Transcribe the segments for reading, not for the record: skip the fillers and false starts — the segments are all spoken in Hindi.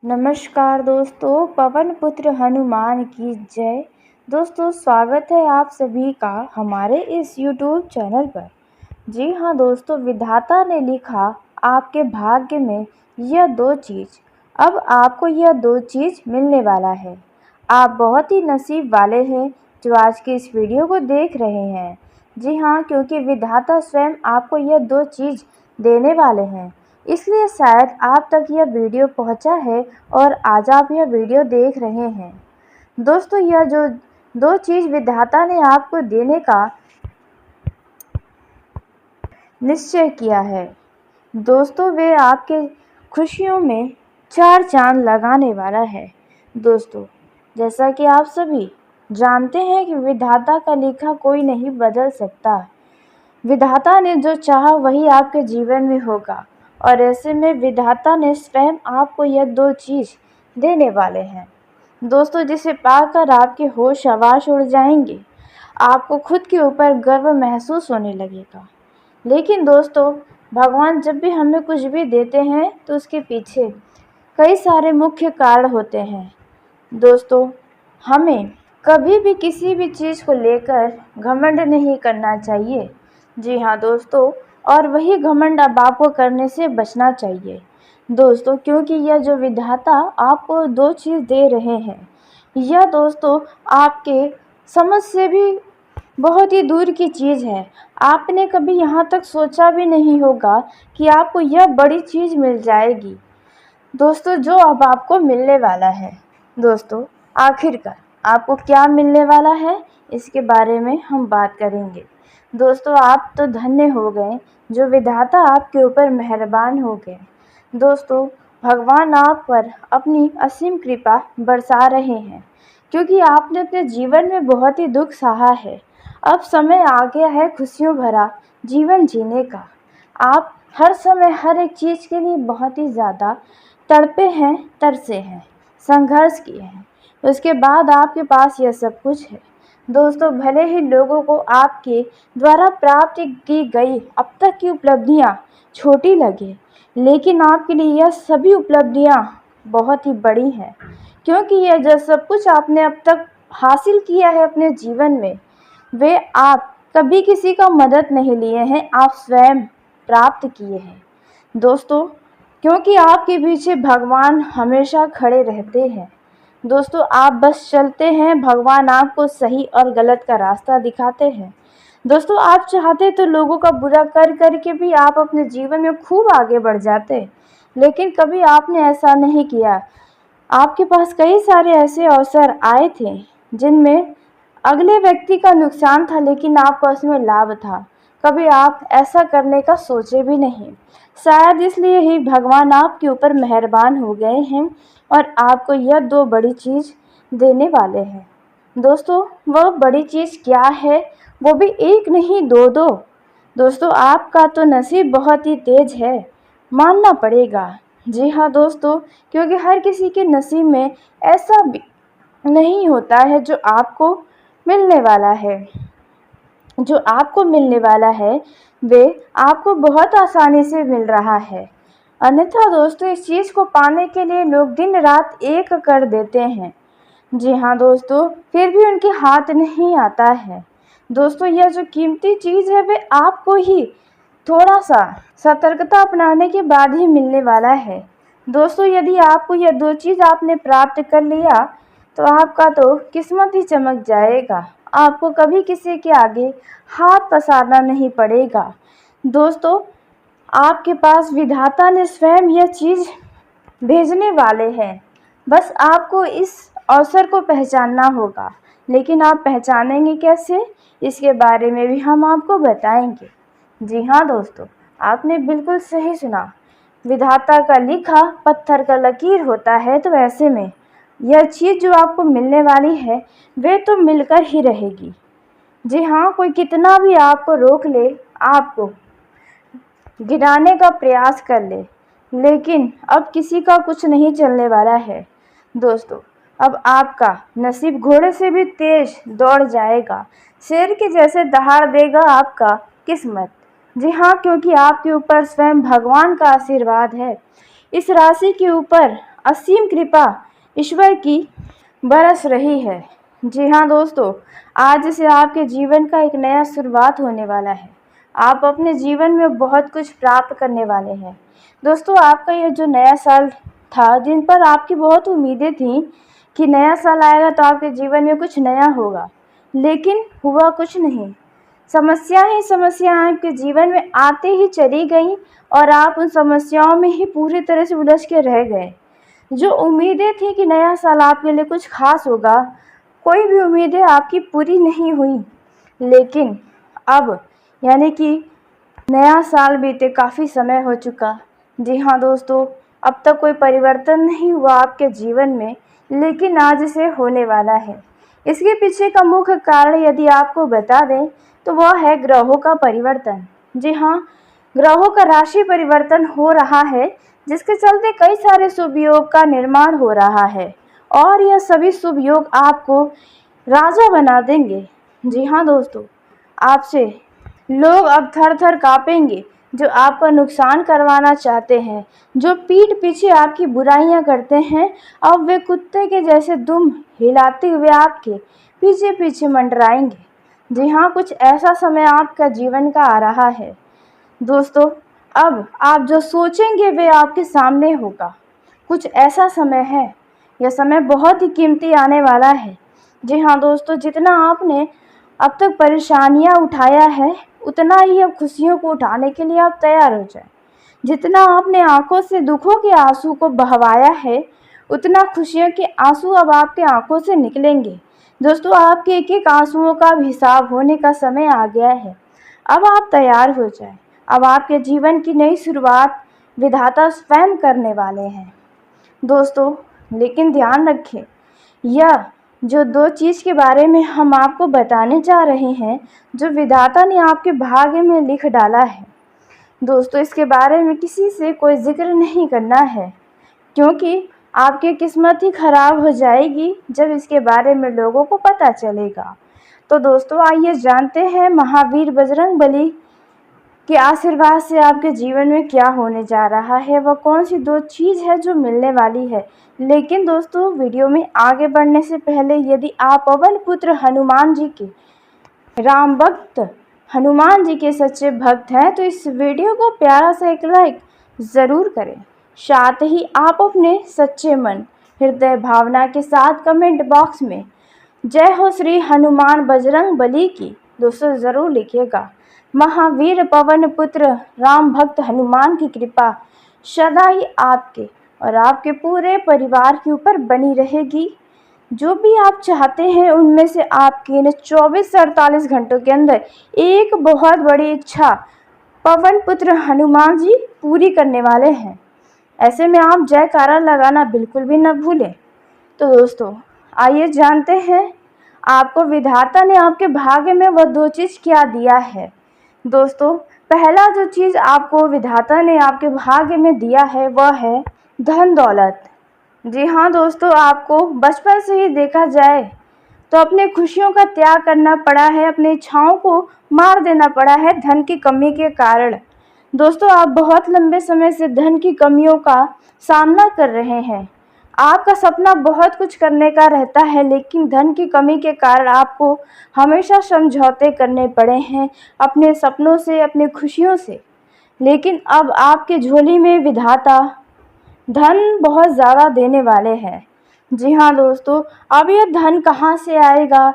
नमस्कार दोस्तों, पवन पुत्र हनुमान की जय। दोस्तों, स्वागत है आप सभी का हमारे इस YouTube चैनल पर। जी हाँ दोस्तों, विधाता ने लिखा आपके भाग्य में यह दो चीज़। अब आपको यह दो चीज़ मिलने वाला है। आप बहुत ही नसीब वाले हैं जो आज की इस वीडियो को देख रहे हैं। जी हाँ, क्योंकि विधाता स्वयं आपको यह दो चीज़ देने वाले हैं, इसलिए शायद आप तक यह वीडियो पहुंचा है और आज आप यह वीडियो देख रहे हैं। दोस्तों, यह जो दो चीज़ विधाता ने आपको देने का निश्चय किया है, दोस्तों वे आपके खुशियों में चार चांद लगाने वाला है। दोस्तों, जैसा कि आप सभी जानते हैं कि विधाता का लिखा कोई नहीं बदल सकता। विधाता ने जो चाहा वही आपके जीवन में होगा, और ऐसे में विधाता ने स्वयं आपको यह दो चीज़ देने वाले हैं। दोस्तों, जिसे पाकर आपके होश हवास उड़ जाएंगे, आपको खुद के ऊपर गर्व महसूस होने लगेगा। लेकिन दोस्तों, भगवान जब भी हमें कुछ भी देते हैं तो उसके पीछे कई सारे मुख्य कारण होते हैं। दोस्तों, हमें कभी भी किसी भी चीज़ को लेकर घमंड नहीं करना चाहिए। जी हाँ दोस्तों, और वही घमंड अब आपको करने से बचना चाहिए दोस्तों, क्योंकि यह जो विधाता आपको दो चीज़ दे रहे हैं, यह दोस्तों आपके समझ से भी बहुत ही दूर की चीज़ है। आपने कभी यहाँ तक सोचा भी नहीं होगा कि आपको यह बड़ी चीज़ मिल जाएगी दोस्तों, जो अब आपको मिलने वाला है। दोस्तों, आखिरकार आपको क्या मिलने वाला है, इसके बारे में हम बात करेंगे। दोस्तों, आप तो धन्य हो गए जो विधाता आपके ऊपर मेहरबान हो गए। दोस्तों, भगवान आप पर अपनी असीम कृपा बरसा रहे हैं, क्योंकि आपने अपने जीवन में बहुत ही दुख सहा है। अब समय आ गया है खुशियों भरा जीवन जीने का। आप हर समय हर एक चीज़ के लिए बहुत ही ज़्यादा तड़पे हैं, तरसे हैं, संघर्ष किए हैं, उसके बाद आपके पास यह सब कुछ है। दोस्तों, भले ही लोगों को आपके द्वारा प्राप्त की गई अब तक की उपलब्धियां छोटी लगे, लेकिन आपके लिए यह सभी उपलब्धियां बहुत ही बड़ी हैं, क्योंकि यह जो सब कुछ आपने अब तक हासिल किया है अपने जीवन में, वे आप कभी किसी का मदद नहीं लिए हैं, आप स्वयं प्राप्त किए हैं दोस्तों, क्योंकि आपके पीछे भगवान हमेशा खड़े रहते हैं। दोस्तों, आप बस चलते हैं, भगवान आपको सही और गलत का रास्ता दिखाते हैं। दोस्तों, आप चाहते तो लोगों का बुरा कर करके भी आप अपने जीवन में खूब आगे बढ़ जाते, लेकिन कभी आपने ऐसा नहीं किया। आपके पास कई सारे ऐसे अवसर आए थे जिनमें अगले व्यक्ति का नुकसान था, लेकिन आपको उसमें लाभ था। कभी आप ऐसा करने का सोचे भी नहीं। शायद इसलिए ही भगवान आपके ऊपर मेहरबान हो गए हैं और आपको यह दो बड़ी चीज़ देने वाले हैं। दोस्तों, वह बड़ी चीज़ क्या है, वो भी एक नहीं दो दो। दोस्तों, आपका तो नसीब बहुत ही तेज है, मानना पड़ेगा। जी हाँ दोस्तों, क्योंकि हर किसी के नसीब में ऐसा भी नहीं होता है जो आपको मिलने वाला है। जो आपको मिलने वाला है वे आपको बहुत आसानी से मिल रहा है। अन्यथा दोस्तों, इस चीज़ को पाने के लिए लोग दिन रात एक कर देते हैं। जी हाँ दोस्तों, फिर भी उनके हाथ नहीं आता है। दोस्तों, यह जो कीमती चीज़ है वे आपको ही थोड़ा सा सतर्कता अपनाने के बाद ही मिलने वाला है। दोस्तों, यदि आपको यह दो चीज़ आपने प्राप्त कर लिया तो आपका तो किस्मत ही चमक जाएगा। आपको कभी किसी के आगे हाथ पसारना नहीं पड़ेगा। दोस्तों, आपके पास विधाता ने स्वयं यह चीज़ भेजने वाले हैं, बस आपको इस अवसर को पहचानना होगा। लेकिन आप पहचानेंगे कैसे, इसके बारे में भी हम आपको बताएंगे। जी हाँ दोस्तों, आपने बिल्कुल सही सुना। विधाता का लिखा पत्थर का लकीर होता है, तो ऐसे में यह चीज़ जो आपको मिलने वाली है वे तो मिलकर ही रहेगी। जी हाँ, कोई कितना भी आपको रोक ले, आपको गिराने का प्रयास कर ले, लेकिन अब किसी का कुछ नहीं चलने वाला है। दोस्तों, अब आपका नसीब घोड़े से भी तेज दौड़ जाएगा, शेर के जैसे दहाड़ देगा आपका किस्मत। जी हाँ, क्योंकि आपके ऊपर स्वयं भगवान का आशीर्वाद है। इस राशि के ऊपर असीम कृपा ईश्वर की बरस रही है। जी हाँ दोस्तों, आज से आपके जीवन का एक नया शुरुआत होने वाला है। आप अपने जीवन में बहुत कुछ प्राप्त करने वाले हैं। दोस्तों, आपका ये जो नया साल था, जिन पर आपकी बहुत उम्मीदें थीं कि नया साल आएगा तो आपके जीवन में कुछ नया होगा, लेकिन हुआ कुछ नहीं। समस्या ही समस्या आपके जीवन में आते ही चली गई और आप उन समस्याओं में ही पूरी तरह से उलझ के रह गए। जो उम्मीदें थी कि नया साल आपके लिए कुछ खास होगा, कोई भी उम्मीदें आपकी पूरी नहीं हुई। लेकिन अब यानी कि नया साल बीते काफ़ी समय हो चुका। जी हाँ दोस्तों, अब तक कोई परिवर्तन नहीं हुआ आपके जीवन में, लेकिन आज से होने वाला है। इसके पीछे का मुख्य कारण यदि आपको बता दें तो वह है ग्रहों का परिवर्तन। जी हाँ, ग्रहों का राशि परिवर्तन हो रहा है, जिसके चलते कई सारे शुभ योग का निर्माण हो रहा है और यह सभी शुभ योग आपको राजा बना देंगे। जी हाँ दोस्तों, आपसे लोग अब थर थर कांपेंगे। जो आपका नुकसान करवाना चाहते हैं, जो पीठ पीछे आपकी बुराइयां करते हैं, अब वे कुत्ते के जैसे दुम हिलाते हुए आपके पीछे पीछे मंडराएंगे। जी हाँ, कुछ ऐसा समय आपका जीवन का आ रहा है दोस्तों। अब आप जो सोचेंगे वे आपके सामने होगा। कुछ ऐसा समय है, यह समय बहुत ही कीमती आने वाला है। जी हाँ दोस्तों, जितना आपने अब तक परेशानियां उठाया है, उतना ही अब खुशियों को उठाने के लिए आप तैयार हो जाए। जितना आपने आंखों से दुखों के आंसू को बहवाया है, उतना खुशियों के आंसू अब आपके आंखों से निकलेंगे। दोस्तों, आपके एक एक आंसुओं का भी हिसाब होने का समय आ गया है। अब आप तैयार हो जाए। अब आपके जीवन की नई शुरुआत विधाता स्वयं करने वाले हैं दोस्तों। लेकिन ध्यान रखें, यह जो दो चीज़ के बारे में हम आपको बताने जा रहे हैं, जो विधाता ने आपके भाग्य में लिख डाला है दोस्तों, इसके बारे में किसी से कोई जिक्र नहीं करना है, क्योंकि आपकी किस्मत ही खराब हो जाएगी जब इसके बारे में लोगों को पता चलेगा। तो दोस्तों, आइए जानते हैं महावीर बजरंगबली के आशीर्वाद से आपके जीवन में क्या होने जा रहा है, वह कौन सी दो चीज़ है जो मिलने वाली है। लेकिन दोस्तों, वीडियो में आगे बढ़ने से पहले यदि आप पवन पुत्र हनुमान जी के राम भक्त हनुमान जी के सच्चे भक्त हैं तो इस वीडियो को प्यारा सा एक लाइक ज़रूर करें। साथ ही आप अपने सच्चे मन हृदय भावना के साथ कमेंट बॉक्स में जय हो श्री हनुमान बजरंग बली की दोस्तों ज़रूर लिखिएगा। महावीर पवन पुत्र राम भक्त हनुमान की कृपा सदा ही आपके और आपके पूरे परिवार के ऊपर बनी रहेगी। जो भी आप चाहते हैं उनमें से आपके इन 24 से 48 घंटों के अंदर एक बहुत बड़ी इच्छा पवन पुत्र हनुमान जी पूरी करने वाले हैं। ऐसे में आप जयकारा लगाना बिल्कुल भी न भूलें। तो दोस्तों, आइए जानते हैं आपको विधाता ने आपके भाग्य में वह दो चीज़ क्या दिया है। दोस्तों, पहला जो चीज़ आपको विधाता ने आपके भाग्य में दिया है वह है धन दौलत। जी हाँ दोस्तों, आपको बचपन से ही देखा जाए तो अपने खुशियों का त्याग करना पड़ा है, अपनी इच्छाओं को मार देना पड़ा है धन की कमी के कारण। दोस्तों, आप बहुत लंबे समय से धन की कमियों का सामना कर रहे हैं। आपका सपना बहुत कुछ करने का रहता है, लेकिन धन की कमी के कारण आपको हमेशा समझौते करने पड़े हैं अपने सपनों से, अपनी खुशियों से। लेकिन अब आपके झोली में विधाता धन बहुत ज़्यादा देने वाले हैं। जी हाँ दोस्तों, अब यह धन कहाँ से आएगा,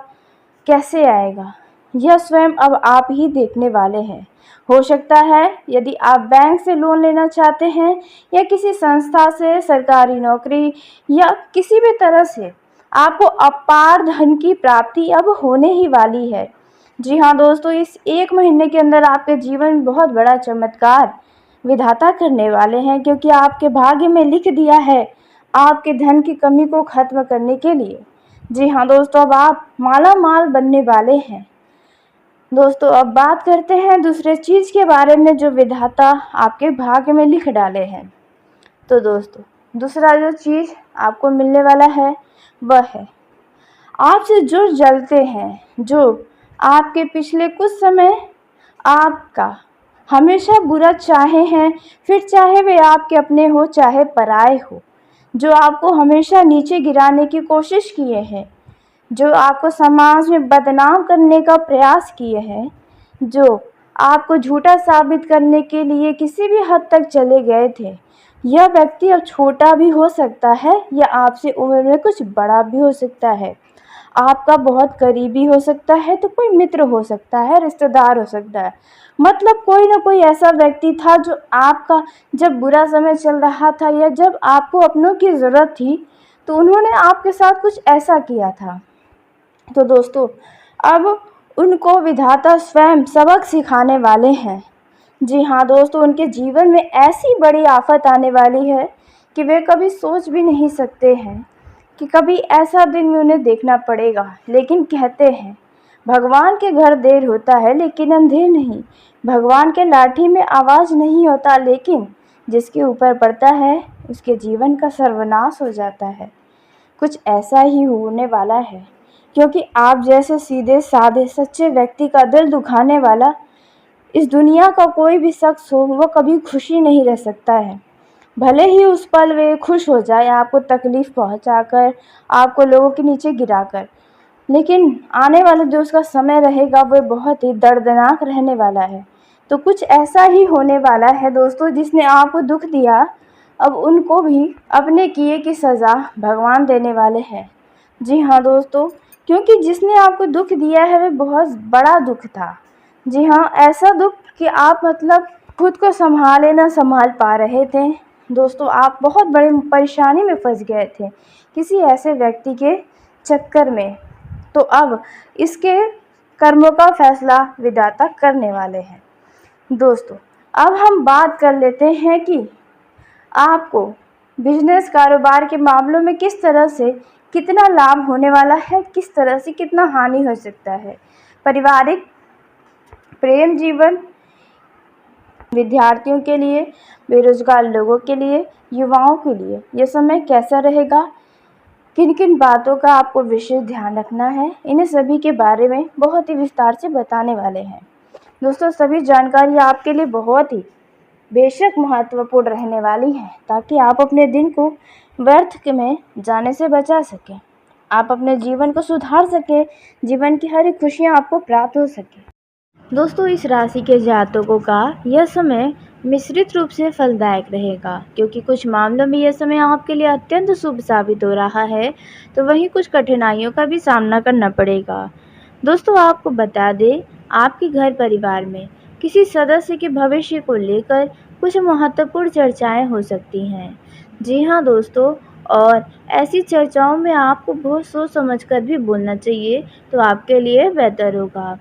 कैसे आएगा, यह स्वयं अब आप ही देखने वाले हैं। हो सकता है यदि आप बैंक से लोन लेना चाहते हैं या किसी संस्था से, सरकारी नौकरी या किसी भी तरह से आपको अपार धन की प्राप्ति अब होने ही वाली है। जी हाँ दोस्तों, इस एक महीने के अंदर आपके जीवन में बहुत बड़ा चमत्कार विधाता करने वाले हैं, क्योंकि आपके भाग्य में लिख दिया है आपके धन की कमी को खत्म करने के लिए। जी हाँ दोस्तों, अब आप माला माल बनने वाले हैं। दोस्तों, अब बात करते हैं दूसरे चीज़ के बारे में जो विधाता आपके भाग्य में लिख डाले हैं। तो दोस्तों, दूसरा जो चीज़ आपको मिलने वाला है वह है आपसे जो जलते हैं, जो आपके पिछले कुछ समय आपका हमेशा बुरा चाहे हैं, फिर चाहे वे आपके अपने हो चाहे पराए हो। जो आपको हमेशा नीचे गिराने की कोशिश किए हैं, जो आपको समाज में बदनाम करने का प्रयास किए हैं, जो आपको झूठा साबित करने के लिए किसी भी हद तक चले गए थे, यह व्यक्ति अब छोटा भी हो सकता है या आपसे उम्र में कुछ बड़ा भी हो सकता है, आपका बहुत करीबी हो सकता है, तो कोई मित्र हो सकता है, रिश्तेदार हो सकता है। मतलब कोई ना कोई ऐसा व्यक्ति था जो आपका जब बुरा समय चल रहा था या जब आपको अपनों की ज़रूरत थी, तो उन्होंने आपके साथ कुछ ऐसा किया था। तो दोस्तों, अब उनको विधाता स्वयं सबक सिखाने वाले हैं। जी हाँ दोस्तों, उनके जीवन में ऐसी बड़ी आफत आने वाली है कि वे कभी सोच भी नहीं सकते हैं कि कभी ऐसा दिन भी उन्हें देखना पड़ेगा। लेकिन कहते हैं, भगवान के घर देर होता है लेकिन अंधेर नहीं। भगवान के लाठी में आवाज़ नहीं होता, लेकिन जिसके ऊपर पड़ता है उसके जीवन का सर्वनाश हो जाता है। कुछ ऐसा ही होने वाला है, क्योंकि आप जैसे सीधे साधे सच्चे व्यक्ति का दिल दुखाने वाला इस दुनिया का कोई भी शख्स हो, वह कभी खुशी नहीं रह सकता है। भले ही उस पल वे खुश हो जाए, आपको तकलीफ़ पहुंचाकर, आपको लोगों के नीचे गिराकर, लेकिन आने वाला जो उसका समय रहेगा वह बहुत ही दर्दनाक रहने वाला है। तो कुछ ऐसा ही होने वाला है दोस्तों, जिसने आपको दुख दिया, अब उनको भी अपने किए की सज़ा भगवान देने वाले हैं। जी हाँ दोस्तों, क्योंकि जिसने आपको दुख दिया है वह बहुत बड़ा दुख था। जी हाँ, ऐसा दुख कि आप मतलब खुद को संभाले ना संभाल पा रहे थे। दोस्तों, आप बहुत बड़ी परेशानी में फंस गए थे किसी ऐसे व्यक्ति के चक्कर में। तो अब इसके कर्मों का फैसला विधाता करने वाले हैं। दोस्तों, अब हम बात कर लेते हैं कि आपको बिजनेस कारोबार के मामलों में किस तरह से कितना लाभ होने वाला है, किस तरह से कितना हानि हो सकता है। पारिवारिक, प्रेम जीवन, विद्यार्थियों के लिए, बेरोजगार लोगों के लिए, युवाओं के लिए यह समय कैसा रहेगा, किन किन बातों का आपको विशेष ध्यान रखना है, इन्हें सभी के बारे में बहुत ही विस्तार से बताने वाले हैं। दोस्तों, सभी जानकारी आपके लिए बहुत ही बेशक महत्वपूर्ण रहने वाली है, ताकि आप अपने दिन को व्यर्थ में जाने से बचा सकें, आप अपने जीवन को सुधार सकें, जीवन की हर एक खुशियाँ आपको प्राप्त हो सके। दोस्तों, इस राशि के जातकों का यह समय मिश्रित रूप से फलदायक रहेगा, क्योंकि कुछ मामलों में यह समय आपके लिए अत्यंत शुभ साबित हो रहा है, तो वहीं कुछ कठिनाइयों का भी सामना करना पड़ेगा। दोस्तों, आपको बता दें, आपके घर परिवार में किसी सदस्य के भविष्य को लेकर कुछ महत्वपूर्ण चर्चाएं हो सकती हैं। जी हाँ दोस्तों, और ऐसी चर्चाओं में आपको बहुत सोच समझकर भी बोलना चाहिए, तो आपके लिए बेहतर होगा।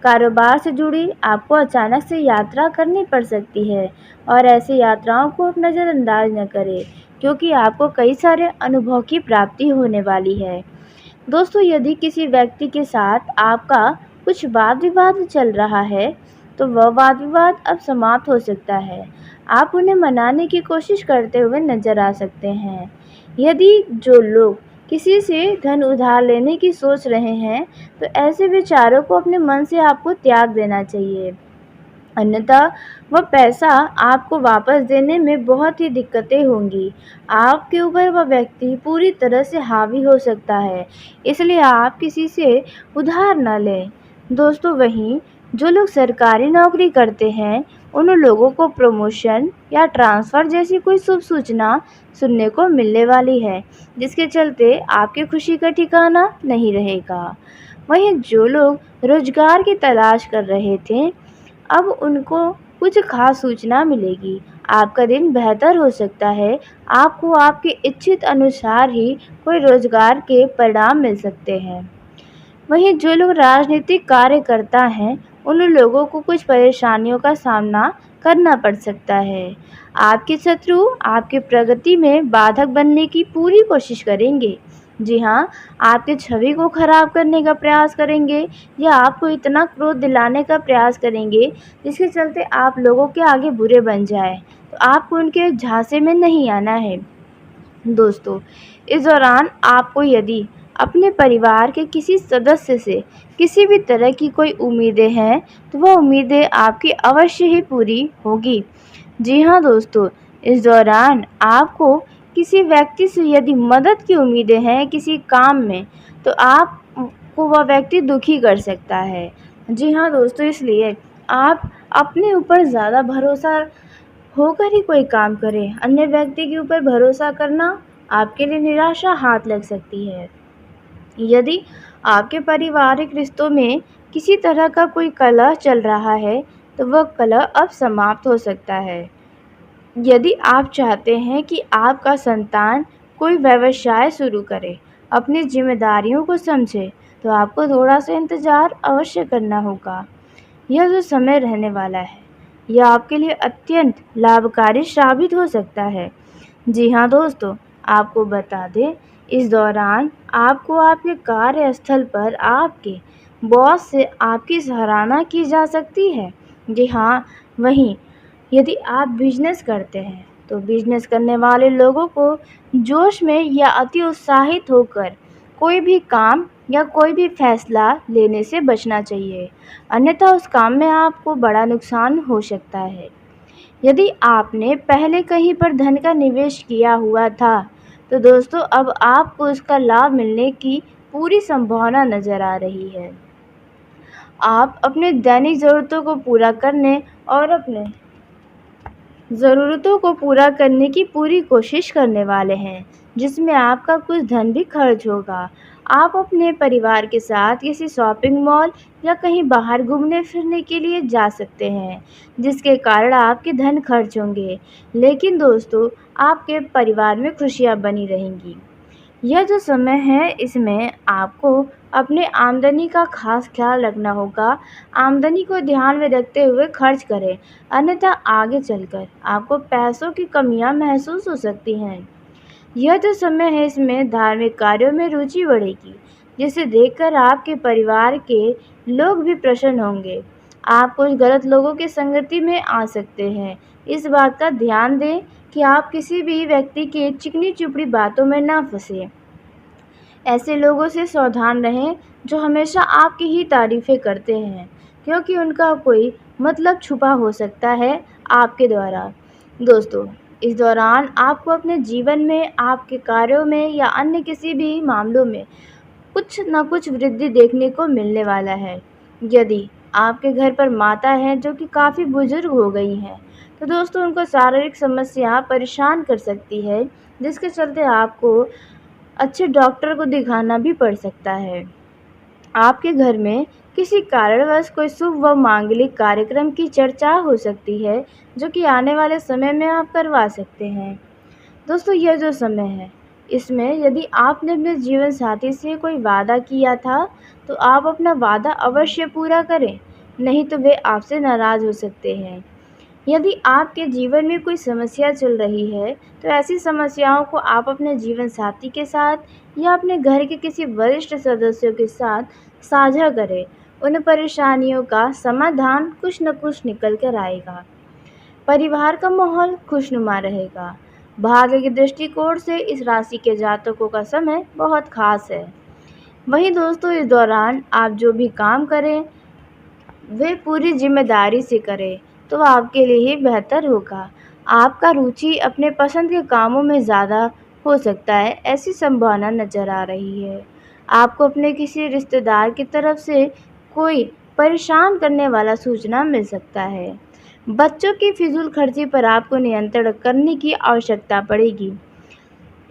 कारोबार से जुड़ी आपको अचानक से यात्रा करनी पड़ सकती है, और ऐसी यात्राओं को आप नज़रअंदाज न करें, क्योंकि आपको कई सारे अनुभव की प्राप्ति होने वाली है। दोस्तों, यदि किसी व्यक्ति के साथ आपका कुछ वाद विवाद चल रहा है, तो वह वाद विवाद अब समाप्त हो सकता है। आप उन्हें मनाने की कोशिश करते हुए नजर आ सकते हैं। यदि जो लोग किसी से धन उधार लेने की सोच रहे हैं, तो ऐसे विचारों को अपने मन से आपको त्याग देना चाहिए, अन्यथा वह पैसा आपको वापस देने में बहुत ही दिक्कतें होंगी। आपके ऊपर वह व्यक्ति पूरी तरह से हावी हो सकता है, इसलिए आप किसी से उधार न लें। दोस्तों, वहीं जो लोग सरकारी नौकरी करते हैं, उन लोगों को प्रमोशन या ट्रांसफ़र जैसी कोई शुभ सूचना सुनने को मिलने वाली है, जिसके चलते आपकी खुशी का ठिकाना नहीं रहेगा। वहीं जो लोग रोजगार की तलाश कर रहे थे, अब उनको कुछ खास सूचना मिलेगी। आपका दिन बेहतर हो सकता है, आपको आपके इच्छित अनुसार ही कोई रोजगार के परिणाम मिल सकते हैं। वहीं जो लोग राजनीतिक कार्य करता हैं, उन लोगों को कुछ परेशानियों का सामना करना पड़ सकता है। आपके शत्रु आपकी प्रगति में बाधक बनने की पूरी कोशिश करेंगे। जी हाँ, आपकी छवि को खराब करने का प्रयास करेंगे, या आपको इतना क्रोध दिलाने का प्रयास करेंगे जिसके चलते आप लोगों के आगे बुरे बन जाए। तो आपको उनके झांसे में नहीं आना है। दोस्तों, इस दौरान आपको यदि अपने परिवार के किसी सदस्य से किसी भी तरह की कोई उम्मीदें हैं, तो वह उम्मीदें आपकी अवश्य ही पूरी होगी। जी हाँ दोस्तों, इस दौरान आपको किसी व्यक्ति से यदि मदद की उम्मीदें हैं किसी काम में, तो आपको वह व्यक्ति दुखी कर सकता है। जी हाँ दोस्तों, इसलिए आप अपने ऊपर ज़्यादा भरोसा होकर ही कोई काम करें। अन्य व्यक्ति के ऊपर भरोसा करना आपके लिए निराशा हाथ लग सकती है। यदि आपके पारिवारिक रिश्तों में किसी तरह का कोई कलह चल रहा है, तो वह कलह अब समाप्त हो सकता है। यदि आप चाहते हैं कि आपका संतान कोई व्यवसाय शुरू करे, अपनी जिम्मेदारियों को समझे, तो आपको थोड़ा सा इंतज़ार अवश्य करना होगा। यह जो समय रहने वाला है, यह आपके लिए अत्यंत लाभकारी साबित हो सकता है। जी हाँ दोस्तों, आपको बता दें, इस दौरान आपको आपके कार्यस्थल पर आपके बॉस से आपकी सराहना की जा सकती है। जी हाँ, वहीं यदि आप बिजनेस करते हैं, तो बिजनेस करने वाले लोगों को जोश में या अति उत्साहित होकर कोई भी काम या कोई भी फैसला लेने से बचना चाहिए, अन्यथा उस काम में आपको बड़ा नुकसान हो सकता है। यदि आपने पहले कहीं पर धन का निवेश किया हुआ था, तो दोस्तों अब आपको उसका लाभ मिलने की पूरी संभावना नज़र आ रही है। आप अपने दैनिक ज़रूरतों को पूरा करने और अपने ज़रूरतों को पूरा करने की पूरी कोशिश करने वाले हैं, जिसमें आपका कुछ धन भी खर्च होगा। आप अपने परिवार के साथ किसी शॉपिंग मॉल या कहीं बाहर घूमने फिरने के लिए जा सकते हैं, जिसके कारण आपके धन खर्च होंगे, लेकिन दोस्तों आपके परिवार में खुशियाँ बनी रहेंगी। यह जो समय है, इसमें आपको अपने आमदनी का खास ख्याल रखना होगा। आमदनी को ध्यान में रखते हुए खर्च करें, अन्यथा आगे चलकर आपको पैसों की कमियां महसूस हो सकती हैं। यह जो समय है, इसमें धार्मिक कार्यों में रुचि बढ़ेगी, जिसे देखकर आपके परिवार के लोग भी प्रसन्न होंगे। आप कुछ गलत लोगों की संगति में आ सकते हैं। इस बात का ध्यान दें कि आप किसी भी व्यक्ति की चिकनी चुपड़ी बातों में ना फंसें। ऐसे लोगों से सावधान रहें जो हमेशा आपकी ही तारीफ़ें करते हैं, क्योंकि उनका कोई मतलब छुपा हो सकता है आपके द्वारा। दोस्तों, इस दौरान आपको अपने जीवन में, आपके कार्यों में या अन्य किसी भी मामलों में कुछ न कुछ वृद्धि देखने को मिलने वाला है। यदि आपके घर पर माता हैं जो कि काफ़ी बुजुर्ग हो गई हैं, तो दोस्तों उनको शारीरिक समस्या परेशान कर सकती है, जिसके चलते आपको अच्छे डॉक्टर को दिखाना भी पड़ सकता है। आपके घर में किसी कारणवश कोई शुभ व मांगलिक कार्यक्रम की चर्चा हो सकती है, जो कि आने वाले समय में आप करवा सकते हैं। दोस्तों, यह जो समय है, इसमें यदि आपने अपने जीवन साथी से कोई वादा किया था, तो आप अपना वादा अवश्य पूरा करें, नहीं तो वे आपसे नाराज़ हो सकते हैं। यदि आपके जीवन में कोई समस्या चल रही है, तो ऐसी समस्याओं को आप अपने जीवन साथी के साथ या अपने घर के किसी वरिष्ठ सदस्यों के साथ साझा करें। उन परेशानियों का समाधान कुछ न कुछ निकल कर आएगा। परिवार का माहौल खुशनुमा रहेगा। भाग्य के दृष्टिकोण से इस राशि के जातकों का समय बहुत खास है। वहीं दोस्तों, इस दौरान आप जो भी काम करें, वे पूरी जिम्मेदारी से करें, तो आपके लिए ही बेहतर होगा। आपका रुचि अपने पसंद के कामों में ज़्यादा हो सकता है, ऐसी संभावना नज़र आ रही है। आपको अपने किसी रिश्तेदार की तरफ से कोई परेशान करने वाला सूचना मिल सकता है। बच्चों की फिजूल खर्ची पर आपको नियंत्रण करने की आवश्यकता पड़ेगी।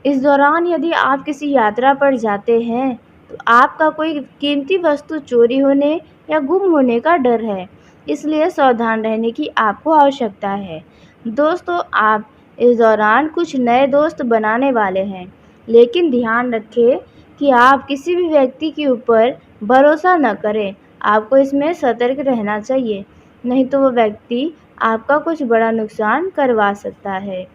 इस दौरान यदि आप किसी यात्रा पर जाते हैं, तो आपका कोई कीमती वस्तु चोरी होने या गुम होने का डर है, इसलिए सावधान रहने की आपको आवश्यकता है। दोस्तों, आप इस दौरान कुछ नए दोस्त बनाने वाले हैं, लेकिन ध्यान रखें कि आप किसी भी व्यक्ति के ऊपर भरोसा न करें। आपको इसमें सतर्क रहना चाहिए, नहीं तो वो व्यक्ति आपका कुछ बड़ा नुकसान करवा सकता है।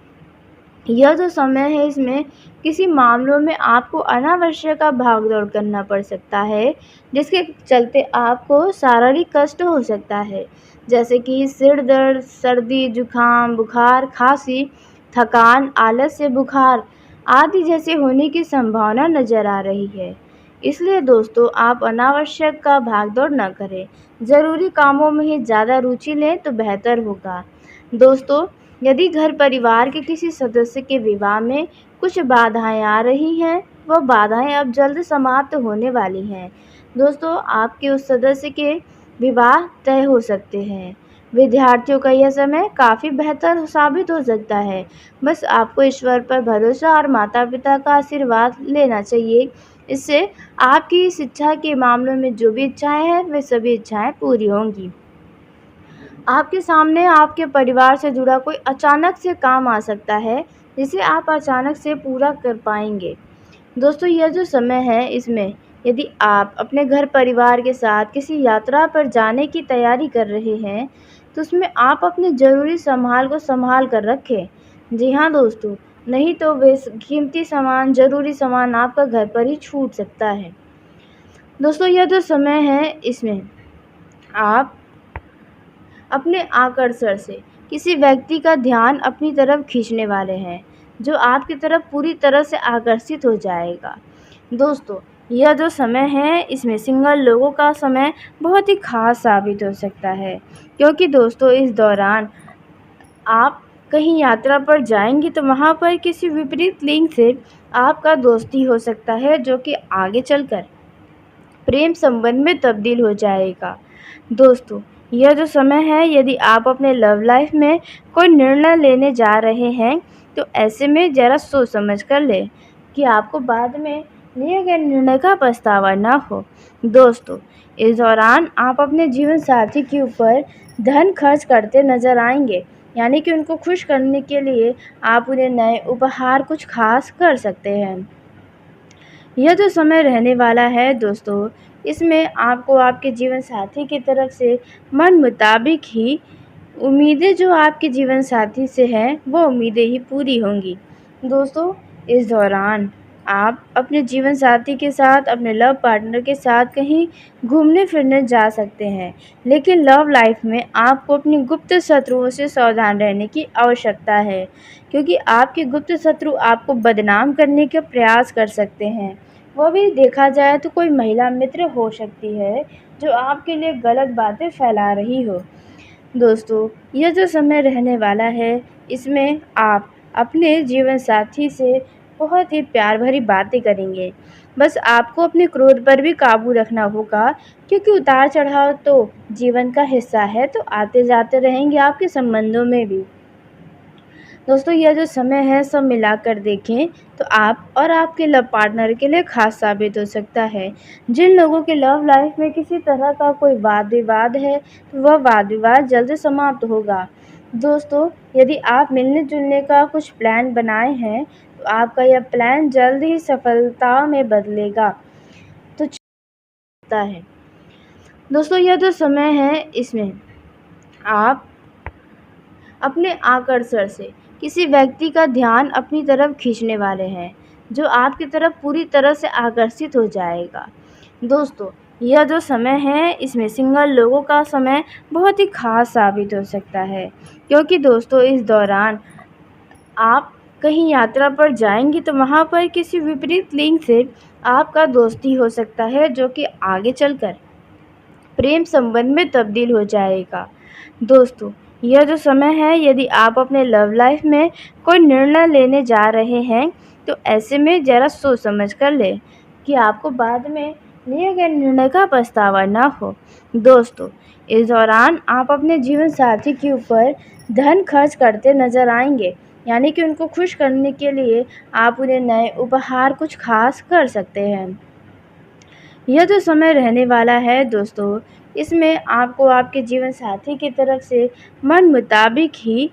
यह जो समय है, इसमें किसी मामलों में आपको अनावश्यक भाग-दौड़ करना पड़ सकता है, जिसके चलते आपको शारीरिक कष्ट हो सकता है, जैसे कि सिर दर्द, सर्दी, जुकाम, बुखार, खांसी, थकान, आलस्य, बुखार आदि जैसे होने की संभावना नज़र आ रही है। इसलिए दोस्तों, आप अनावश्यक का भाग-दौड़ न करें। ज़रूरी कामों में ही ज़्यादा रुचि लें तो बेहतर होगा। दोस्तों, यदि घर परिवार के किसी सदस्य के विवाह में कुछ बाधाएं आ रही हैं, वह बाधाएं अब जल्द समाप्त होने वाली हैं। दोस्तों, आपके उस सदस्य के विवाह तय हो सकते हैं। विद्यार्थियों का यह समय काफ़ी बेहतर साबित हो सकता है। बस आपको ईश्वर पर भरोसा और माता-पिता का आशीर्वाद लेना चाहिए। इससे आपकी शिक्षा के मामलों में जो भी इच्छाएँ हैं, वे सभी इच्छाएँ पूरी होंगी। आपके सामने आपके परिवार से जुड़ा कोई अचानक से काम आ सकता है, जिसे आप अचानक से पूरा कर पाएँगे। दोस्तों, यह जो समय है, इसमें यदि आप अपने घर परिवार के साथ किसी यात्रा पर जाने की तैयारी कर रहे हैं, तो उसमें आप अपने ज़रूरी संभाल को संभाल कर रखें। जी हाँ दोस्तों, नहीं तो वे कीमती सामान, ज़रूरी सामान आपका घर पर ही छूट सकता है। दोस्तों, यह जो समय है, इसमें आप अपने आकर्षण से किसी व्यक्ति का ध्यान अपनी तरफ खींचने वाले हैं, जो आपकी तरफ पूरी तरह से आकर्षित हो जाएगा। दोस्तों, यह जो समय है, इसमें सिंगल लोगों का समय बहुत ही ख़ास साबित हो सकता है, क्योंकि दोस्तों इस दौरान आप कहीं यात्रा पर जाएंगे तो वहाँ पर किसी विपरीत लिंग से आपका दोस्ती हो सकता है, जो कि आगे चलकर प्रेम संबंध में तब्दील हो जाएगा। दोस्तों, यह जो समय है, यदि आप अपने लव लाइफ में कोई निर्णय लेने जा रहे हैं, तो ऐसे में ज़रा सोच समझ कर लें कि आपको बाद में लिए गए निर्णय का पछतावा ना हो। दोस्तों, इस दौरान आप अपने जीवन साथी के ऊपर धन खर्च करते नजर आएंगे, यानी कि उनको खुश करने के लिए आप उन्हें नए उपहार कुछ खास कर सकते हैं। यह जो समय रहने वाला है दोस्तों, इसमें आपको आपके जीवन साथी की तरफ से मन मुताबिक ही उम्मीदें जो आपके जीवन साथी से हैं, वो उम्मीदें ही पूरी होंगी। दोस्तों, इस दौरान आप अपने जीवन साथी के साथ, अपने लव पार्टनर के साथ कहीं घूमने फिरने जा सकते हैं, लेकिन लव लाइफ में आपको अपनी गुप्त शत्रुओं से सावधान रहने की आवश्यकता है, क्योंकि आपके गुप्त शत्रु आपको बदनाम करने का प्रयास कर सकते हैं। वह भी देखा जाए तो कोई महिला मित्र हो सकती है, जो आपके लिए गलत बातें फैला रही हो। दोस्तों, यह जो समय रहने वाला है, इसमें आप अपने जीवन साथी से बहुत ही प्यार भरी बातें करेंगे। बस आपको अपने क्रोध पर भी काबू रखना होगा, क्योंकि उतार चढ़ाव तो जीवन का हिस्सा है, तो आते जाते रहेंगे आपके संबंधों में भी। दोस्तों, यह जो समय है, इसमें आप अपने आकर्षण से किसी व्यक्ति का ध्यान अपनी तरफ खींचने वाले हैं, जो आपकी तरफ पूरी तरह से आकर्षित हो जाएगा। दोस्तों, यह जो समय है, सब मिलाकर देखें तो आप और आपके लव पार्टनर के लिए खास साबित हो सकता है। जिन लोगों के लव लाइफ में किसी तरह का कोई वाद विवाद है, तो वह वाद विवाद जल्द समाप्त होगा। दोस्तों, यदि आप मिलने जुलने का कुछ प्लान बनाए हैं, तो आपका यह प्लान जल्द ही सफलता में बदलेगा। तो चलता है। दोस्तों, यह जो समय है, इसमें आप अपने आकर्षण से किसी व्यक्ति का ध्यान अपनी तरफ खींचने वाले हैं, जो आपकी तरफ पूरी तरह से आकर्षित हो जाएगा। दोस्तों, यह जो समय है, इसमें सिंगल लोगों का समय बहुत ही ख़ास साबित हो सकता है, क्योंकि दोस्तों इस दौरान आप कहीं यात्रा पर जाएंगे तो वहाँ पर किसी विपरीत लिंग से आपका दोस्ती हो सकता है, जो कि आगे चलकर प्रेम संबंध में तब्दील हो जाएगा। दोस्तों, यह जो समय है, यदि आप अपने लव लाइफ में कोई निर्णय लेने जा रहे हैं, तो ऐसे में ज़रा सोच समझ कर लें कि आपको बाद में लिए गए निर्णय का पछतावा ना हो। दोस्तों, इस दौरान आप अपने जीवन साथी के ऊपर धन खर्च करते नजर आएंगे, यानी कि उनको खुश करने के लिए आप उन्हें नए उपहार कुछ खास कर सकते हैं। यह जो समय रहने वाला है दोस्तों, इसमें आपको आपके जीवन साथी की तरफ से मन मुताबिक ही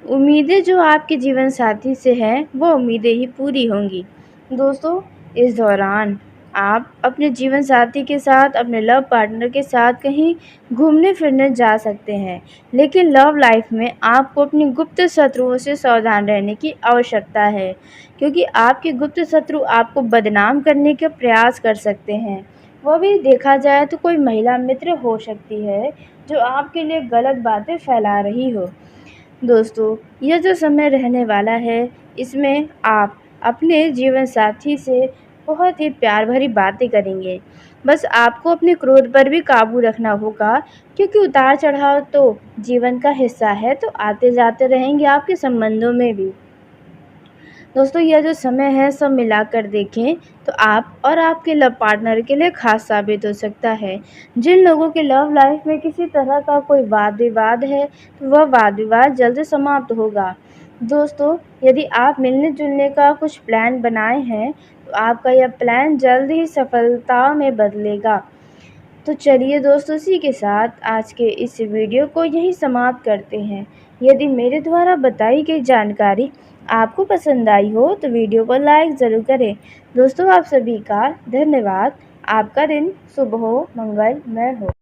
उम्मीदें जो आपके जीवन साथी से हैं, वो उम्मीदें ही पूरी होंगी। दोस्तों, इस दौरान आप अपने जीवन साथी के साथ, अपने लव पार्टनर के साथ कहीं घूमने फिरने जा सकते हैं, लेकिन लव लाइफ में आपको अपनी गुप्त शत्रुओं से सावधान रहने की आवश्यकता है, क्योंकि आपके गुप्त शत्रु आपको बदनाम करने का प्रयास कर सकते हैं। वह भी देखा जाए तो कोई महिला मित्र हो सकती है, जो आपके लिए गलत बातें फैला रही हो। दोस्तों, यह जो समय रहने वाला है, इसमें आप अपने जीवन साथी से बहुत ही प्यार भरी बातें करेंगे। बस आपको अपने क्रोध पर भी काबू रखना होगा, क्योंकि उतार चढ़ाव तो जीवन का हिस्सा है, तो आते जाते रहेंगे आपके संबंधों में भी। दोस्तों यह जो समय है सब मिलाकर देखें तो आप और आपके लव पार्टनर के लिए खास साबित हो सकता है। जिन लोगों के लव लाइफ में किसी तरह का कोई वाद विवाद है तो वह वाद विवाद जल्द समाप्त होगा। दोस्तों यदि आप मिलने जुलने का कुछ प्लान बनाए हैं तो आपका यह प्लान जल्द ही सफलता में बदलेगा। तो चलिए दोस्तों इसी के साथ आज के इस वीडियो को यहीं समाप्त करते हैं। यदि मेरे द्वारा बताई गई जानकारी आपको पसंद आई हो तो वीडियो को लाइक ज़रूर करें। दोस्तों आप सभी का धन्यवाद। आपका दिन शुभ हो, मंगलमय हो।